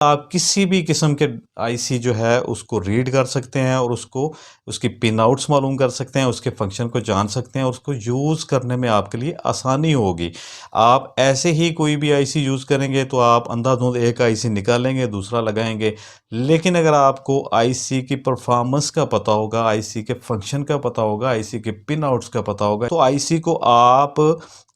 आप किसी भी किस्म के आईसी जो है उसको रीड कर सकते हैं और उसको उसकी पिन आउट्स मालूम कर सकते हैं, उसके फंक्शन को जान सकते हैं और उसको यूज़ करने में आपके लिए आसानी होगी। आप ऐसे ही कोई भी आईसी यूज़ करेंगे तो आप अंधाधुंध एक आईसी निकालेंगे, दूसरा लगाएंगे। लेकिन अगर आपको आईसी की परफॉर्मेंस का पता होगा, आईसी के फंक्शन का पता होगा, आईसी के पिन आउट्स का पता होगा, तो आईसी को आप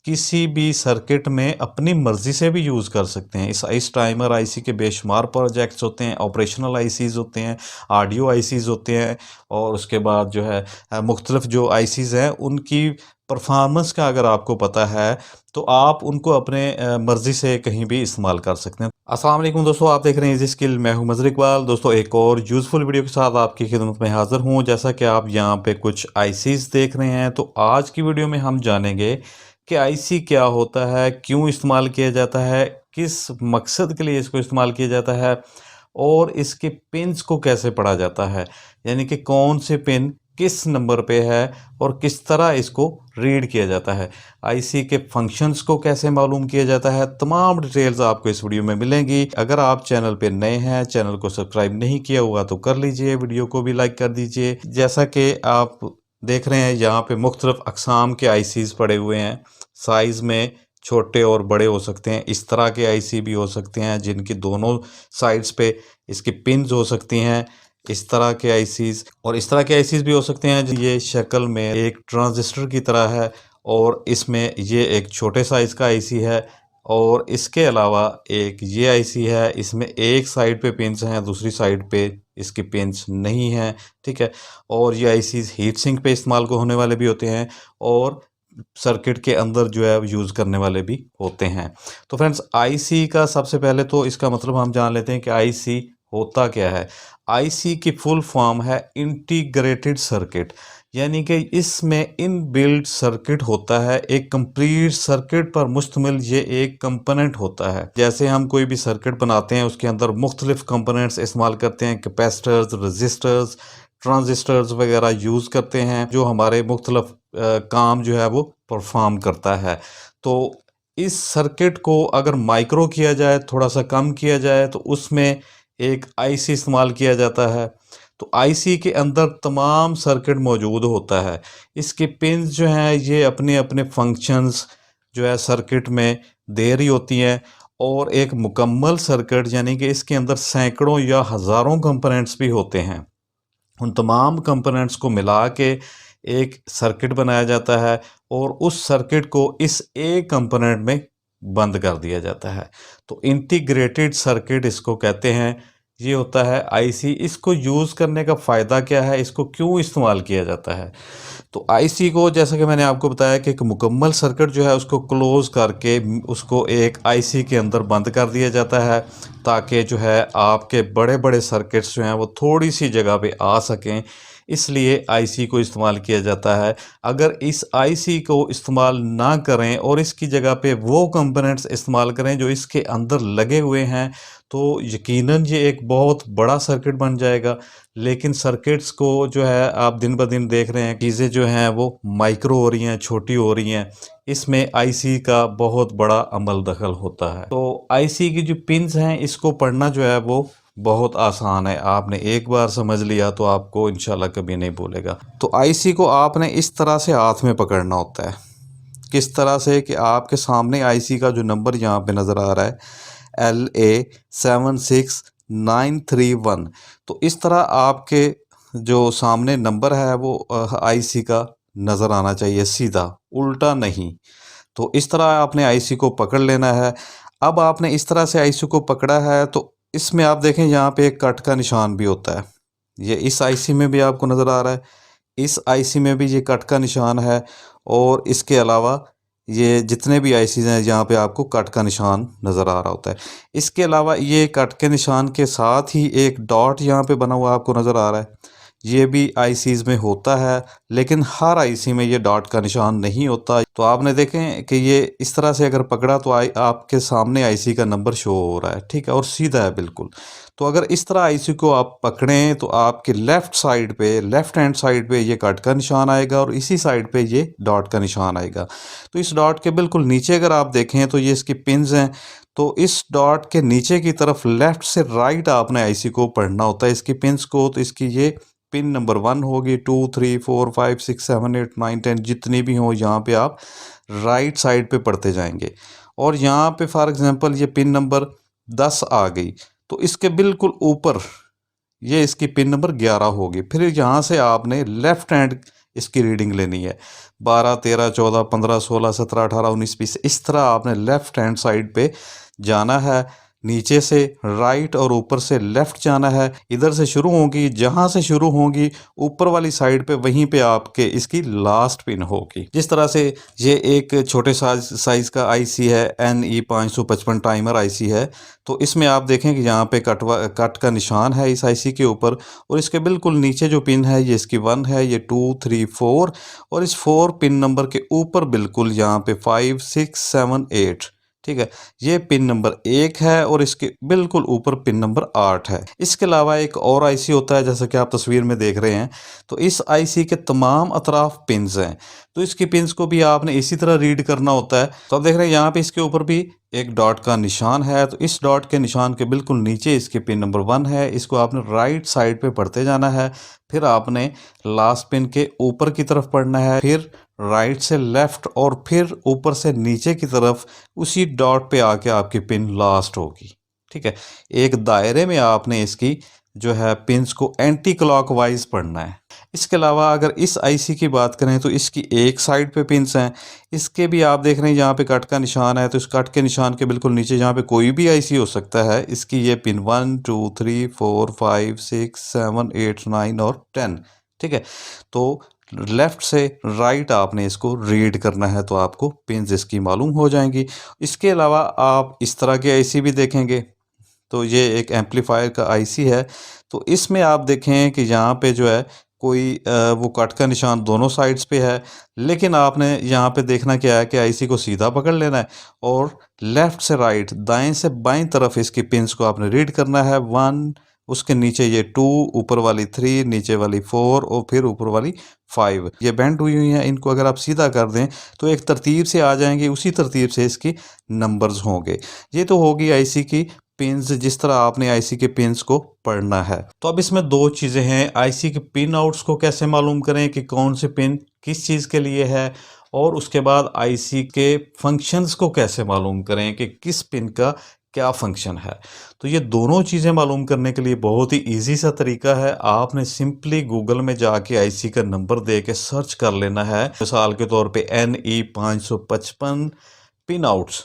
किसी भी सर्किट में अपनी मर्ज़ी से भी यूज़ कर सकते हैं। इस टाइमर आईसी के बेशुमार प्रोजेक्ट्स होते हैं, ऑपरेशनल आईसीज़ होते हैं, ऑडियो आईसीज़ होते हैं और उसके बाद जो है मुख्तलिफ जो आईसीज़ हैं उनकी परफॉर्मेंस का अगर आपको पता है तो आप उनको अपने मर्ज़ी से कहीं भी इस्तेमाल कर सकते हैं। अस्सलाम वालेकुम दोस्तों, आप देख रहे हैं इजी स्किल। मैं हूं मज़हर इकबाल। दोस्तों एक और यूज़फुल वीडियो के साथ आपकी खिदमत में हाज़िर हूं। जैसा कि आप यहां पे कुछ आईसीज़ देख रहे हैं, तो आज की वीडियो में हम जानेंगे कि आईसी क्या होता है, क्यों इस्तेमाल किया जाता है, किस मकसद के लिए इसको इस्तेमाल किया जाता है और इसके पिन्स को कैसे पढ़ा जाता है, यानी कि कौन से पिन किस नंबर पे है और किस तरह इसको रीड किया जाता है, आईसी के फंक्शंस को कैसे मालूम किया जाता है। तमाम डिटेल्स आपको इस वीडियो में मिलेंगी। अगर आप चैनल पे नए हैं, चैनल को सब्सक्राइब नहीं किया हुआ तो कर लीजिए, वीडियो को भी लाइक कर दीजिए। जैसा कि आप देख रहे हैं यहाँ पे मुख्तलिफ अक़साम के आईसीज़ पड़े हुए हैं। साइज़ में छोटे और बड़े हो सकते हैं। इस तरह के आईसी भी हो सकते हैं जिनकी दोनों साइड्स पे इसकी पिन्स हो सकती हैं, इस तरह के आईसीज़। और इस तरह के आईसीज़ भी हो सकते हैं ये शक्ल में एक ट्रांजिस्टर की तरह है और इसमें ये एक छोटे साइज़ का आईसी है। और इसके अलावा एक ये आईसी है, इसमें एक साइड पे पिन्स हैं, दूसरी साइड पे इसकी पिन्स नहीं हैं, ठीक है। और ये आईसीज़ हीट सिंक पे इस्तेमाल को होने वाले भी होते हैं और सर्किट के अंदर जो है यूज़ करने वाले भी होते हैं। तो फ्रेंड्स, आईसी का सबसे पहले तो इसका मतलब हम जान लेते हैं कि आईसी होता क्या है। आईसी की फुल फॉर्म है इंटीग्रेटेड सर्किट, यानी कि इसमें इनबिल्ट सर्किट होता है। एक कंप्लीट सर्किट पर मुश्तमिल ये एक कंपोनेंट होता है। जैसे हम कोई भी सर्किट बनाते हैं उसके अंदर मुख्तलिफ कंपोनेंट्स इस्तेमाल करते हैं, कैपेसिटर्स, रजिस्टर्स, ट्रांजिस्टर्स वगैरह यूज़ करते हैं, जो हमारे मुख्तलिफ काम जो है वो परफॉर्म करता है। तो इस सर्किट को अगर माइक्रो किया जाए, थोड़ा सा कम किया जाए, तो उसमें एक आईसी इस्तेमाल किया जाता है। तो आईसी के अंदर तमाम सर्किट मौजूद होता है। इसके पिन्स जो हैं ये अपने अपने फंक्शंस जो है सर्किट में दे रही होती हैं। और एक मुकम्मल सर्किट यानी कि इसके अंदर सैकड़ों या हज़ारों कंपोनेंट्स भी होते हैं। उन तमाम कंपोनेंट्स को मिला के एक सर्किट बनाया जाता है और उस सर्किट को इस एक कंपोनेंट में बंद कर दिया जाता है। तो इंटीग्रेटेड सर्किट इसको कहते हैं। ये होता है आईसी। इसको यूज़ करने का फ़ायदा क्या है, इसको क्यों इस्तेमाल किया जाता है। तो आईसी को जैसा कि मैंने आपको बताया कि एक मुकम्मल सर्किट जो है उसको क्लोज़ करके उसको एक आईसी के अंदर बंद कर दिया जाता है, ताकि जो है आपके बड़े बड़े सर्किट्स जो हैं वो थोड़ी सी जगह पे आ सकें। इसलिए आईसी को इस्तेमाल किया जाता है। अगर इस आईसी को इस्तेमाल ना करें और इसकी जगह पे वो कंपोनेंट्स इस्तेमाल करें जो इसके अंदर लगे हुए हैं, तो यकीनन ये एक बहुत बड़ा सर्किट बन जाएगा। लेकिन सर्किट्स को जो है आप दिन ब दिन देख रहे हैं, चीज़ें जो हैं वो माइक्रो हो रही हैं, छोटी हो रही हैं। इसमें आईसी का बहुत बड़ा अमल दखल होता है। तो आईसी की जो पिन्स हैं इसको पढ़ना जो है वो बहुत आसान है। आपने एक बार समझ लिया तो आपको इंशाल्लाह कभी नहीं भूलेगा। तो आईसी को आपने इस तरह से हाथ में पकड़ना होता है। किस तरह से कि आपके सामने आईसी का जो नंबर यहाँ पे नज़र आ रहा है LA76931, तो इस तरह आपके जो सामने नंबर है वो आईसी का नज़र आना चाहिए, सीधा, उल्टा नहीं। तो इस तरह आपने आईसी को पकड़ लेना है। अब आपने इस तरह से आईसी को पकड़ा है तो इसमें आप देखें यहाँ पे एक कट का निशान भी होता है। ये इस आईसी में भी आपको नज़र आ रहा है, इस आईसी में भी ये कट का निशान है। और इसके अलावा ये जितने भी आईसीज़ हैं यहाँ पे आपको कट का निशान नज़र आ रहा होता है। इसके अलावा ये कट के निशान के साथ ही एक डॉट यहाँ पे बना हुआ आपको नज़र आ रहा है। ये भी आईसीज़ में होता है, लेकिन हर आईसी में ये डॉट का निशान नहीं होता। तो आपने देखें कि ये इस तरह से अगर पकड़ा तो आपके सामने आईसी का नंबर शो हो रहा है, ठीक है, और सीधा है बिल्कुल। तो अगर इस तरह आईसी को आप पकड़ें तो आपके लेफ़्ट साइड पे, लेफ़्ट हैंड साइड पे ये कट का निशान आएगा और इसी साइड पे ये डॉट का निशान आएगा। तो इस डॉट के बिल्कुल नीचे अगर आप देखें तो ये इसकी पिन्स हैं। तो इस डॉट के नीचे की तरफ लेफ्ट से राइट आपने आईसी को पढ़ना होता है, इसकी पिन्स को। तो इसकी ये पिन नंबर 1 होगी, 2 3 4 5 6 7 8 9 10 जितनी भी हो, यहाँ पे आप राइट साइड पे पढ़ते जाएंगे। और यहाँ पे फॉर एग्जांपल ये पिन नंबर 10 आ गई, तो इसके बिल्कुल ऊपर ये इसकी पिन नंबर 11 होगी। फिर यहाँ से आपने लेफ्ट हैंड इसकी रीडिंग लेनी है, 12 13 14 15 16 17 18 19 20, इस तरह आपने लेफ्ट हैंड साइड पे जाना है। नीचे से राइट और ऊपर से लेफ्ट जाना है। इधर से शुरू होंगी, जहां से शुरू होंगी ऊपर वाली साइड पे, वहीं पे आपके इसकी लास्ट पिन होगी। जिस तरह से ये एक छोटे साइज का आईसी है, NE 555 टाइमर आईसी है। तो इसमें आप देखें कि यहाँ पे कट का निशान है इस आईसी के ऊपर, और इसके बिल्कुल नीचे जो पिन है ये इसकी 1 है, ये 2 3 4, और इस 4 पिन नंबर के ऊपर बिल्कुल यहाँ पे 5 6 7 8, ठीक है, ये पिन नंबर 1 है, और इसके बिल्कुल ऊपर पिन नंबर 8 है। इसके अलावा एक और आईसी होता है, जैसा कि आप तस्वीर में देख रहे हैं। तो इस आईसी के तमाम अतराफ पिन्स हैं, तो इसकी पिन्स को भी आपने इसी तरह रीड करना होता है। तो आप देख रहे हैं यहाँ पे इसके ऊपर भी एक डॉट का निशान है, तो इस डॉट के निशान के बिल्कुल नीचे इसके पिन नंबर 1 है। इसको आपने राइट साइड पे पढ़ते जाना है। फिर आपने लास्ट पिन के ऊपर की तरफ पढ़ना है, फिर राइट से लेफ्ट, और फिर ऊपर से नीचे की तरफ उसी डॉट पे आके आपकी पिन लास्ट होगी। ठीक है, एक दायरे में आपने इसकी जो है पिन्स को एंटी क्लॉकवाइज पढ़ना है। इसके अलावा अगर इस आईसी की बात करें तो इसकी एक साइड पे पिन्स हैं, इसके भी आप देख रहे हैं यहाँ पे कट का निशान है, तो इस कट के निशान के बिल्कुल नीचे जहाँ पे कोई भी आईसी हो सकता है, इसकी ये पिन 1 2 3 4 5 6 7 8 9 और 10। ठीक है, तो लेफ्ट से राइट आपने इसको रीड करना है, तो आपको पिन्स इसकी मालूम हो जाएंगी। इसके अलावा आप इस तरह के आईसी भी देखेंगे। तो ये एक एम्पलीफायर का आईसी है, तो इसमें आप देखें कि यहाँ पे जो है कोई वो कट का निशान दोनों साइड्स पे है, लेकिन आपने यहाँ पे देखना क्या है कि आईसी को सीधा पकड़ लेना है, और लेफ्ट से राइट, दाएं से बाएं तरफ इसकी पिन्स को आपने रीड करना है। 1, उसके नीचे ये 2, ऊपर वाली 3, नीचे वाली 4, और फिर ऊपर वाली 5। ये बेंड हुई हुई हैं, इनको अगर आप सीधा कर दें तो एक तरतीब से आ जाएंगे, उसी तरतीब से इसकी नंबर्स होंगे। ये तो होगी आईसी की पिन्स, जिस तरह आपने आईसी के पिन्स को पढ़ना है। तो अब इसमें दो चीज़ें हैं, आईसी के पिन आउट्स को कैसे मालूम करें कि कौन से पिन किस चीज़ के लिए है, और उसके बाद आईसी के फंक्शंस को कैसे मालूम करें कि किस पिन का क्या फंक्शन है। तो ये दोनों चीज़ें मालूम करने के लिए बहुत ही इजी सा तरीका है। आपने सिंपली गूगल में जाके आईसी का नंबर दे के सर्च कर लेना है। मिसाल के तौर पे NE 555 पिन आउट्स,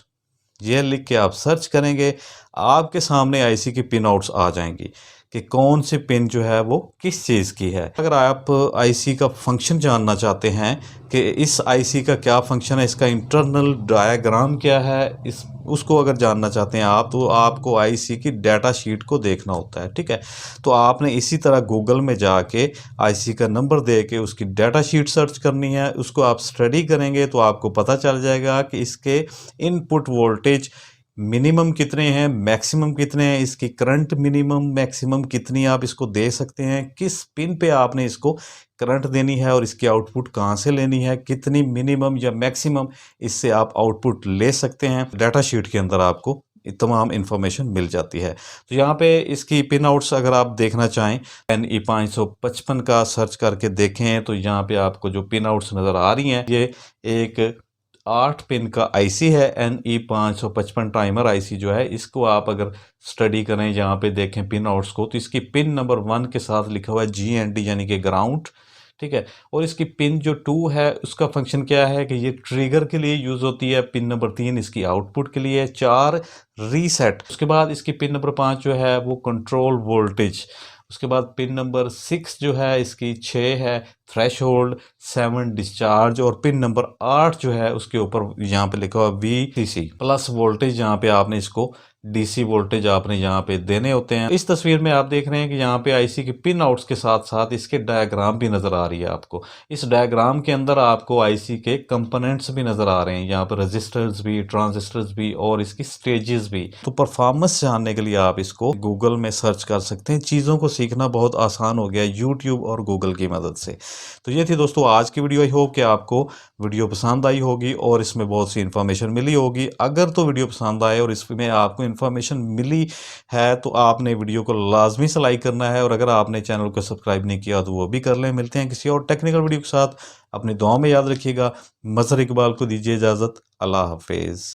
ये लिख के आप सर्च करेंगे, आपके सामने आईसी की पिन आउट्स आ जाएंगी कि कौन सी पिन जो है वो किस चीज़ की है। अगर आप आईसी का फंक्शन जानना चाहते हैं कि इस आईसी का क्या फंक्शन है, इसका इंटरनल डायग्राम क्या है, इस उसको अगर जानना चाहते हैं आप, तो आपको आईसी की डाटा शीट को देखना होता है। ठीक है, तो आपने इसी तरह गूगल में जाके आईसी का नंबर दे के उसकी डाटा शीट सर्च करनी है। उसको आप स्टडी करेंगे तो आपको पता चल जाएगा कि इसके इनपुट वोल्टेज मिनिमम कितने हैं, मैक्सिमम कितने हैं, इसकी करंट मिनिमम मैक्सिमम कितनी आप इसको दे सकते हैं, किस पिन पे आपने इसको करंट देनी है, और इसकी आउटपुट कहाँ से लेनी है, कितनी मिनिमम या मैक्सिमम इससे आप आउटपुट ले सकते हैं। डाटा शीट के अंदर आपको तमाम इन्फॉर्मेशन मिल जाती है। तो यहाँ पे इसकी पिन आउट्स अगर आप देखना चाहें, NE 555 का सर्च करके देखें, तो यहाँ पे आपको जो पिन आउट्स नज़र आ रही हैं, ये एक 8 पिन का आईसी है। NE 555 टाइमर आईसी जो है, इसको आप अगर स्टडी करें, यहाँ पे देखें पिन आउट्स को, तो इसकी पिन नंबर 1 के साथ लिखा हुआ है GND यानी कि ग्राउंड। ठीक है, और इसकी पिन जो 2 है उसका फंक्शन क्या है कि ये ट्रिगर के लिए यूज़ होती है। पिन नंबर 3 इसकी आउटपुट के लिए, 4 रीसेट। उसके बाद इसकी पिन नंबर 5 जो है वो कंट्रोल वोल्टेज। उसके बाद पिन नंबर 6 जो है इसकी 6 है थ्रेश होल्ड, 7 डिस्चार्ज, और पिन नंबर 8 जो है उसके ऊपर यहाँ पे लिखा हुआ VCC प्लस वोल्टेज। यहाँ पे आपने इसको DC वोल्टेज आपने यहाँ पे देने होते हैं। इस तस्वीर में आप देख रहे हैं कि यहाँ पे आईसी के पिन आउट्स के साथ साथ इसके डायग्राम भी नज़र आ रही है आपको। इस डायग्राम के अंदर आपको आईसी के कंपोनेंट्स भी नज़र आ रहे हैं, यहाँ पर रजिस्टर्स भी, ट्रांजिस्टर्स भी, और इसकी स्टेजेस भी। तो परफॉर्मेंस जानने के लिए आप इसको गूगल में सर्च कर सकते हैं। चीज़ों को सीखना बहुत आसान हो गया यूट्यूब और गूगल की मदद से। तो ये थी दोस्तों आज की वीडियो। आई होप कि आपको वीडियो पसंद आई होगी और इसमें बहुत सी इन्फॉर्मेशन मिली होगी। अगर तो वीडियो पसंद आए और इसमें आपको इन्फॉर्मेशन मिली है तो आपने वीडियो को लाजमी से लाइक करना है, और अगर आपने चैनल को सब्सक्राइब नहीं किया तो वो भी कर लें। मिलते हैं किसी और टेक्निकल वीडियो के साथ। अपनी दुआओं में याद रखिएगा। मज़हर इकबाल को दीजिए इजाज़त। अल्लाह हाफिज़।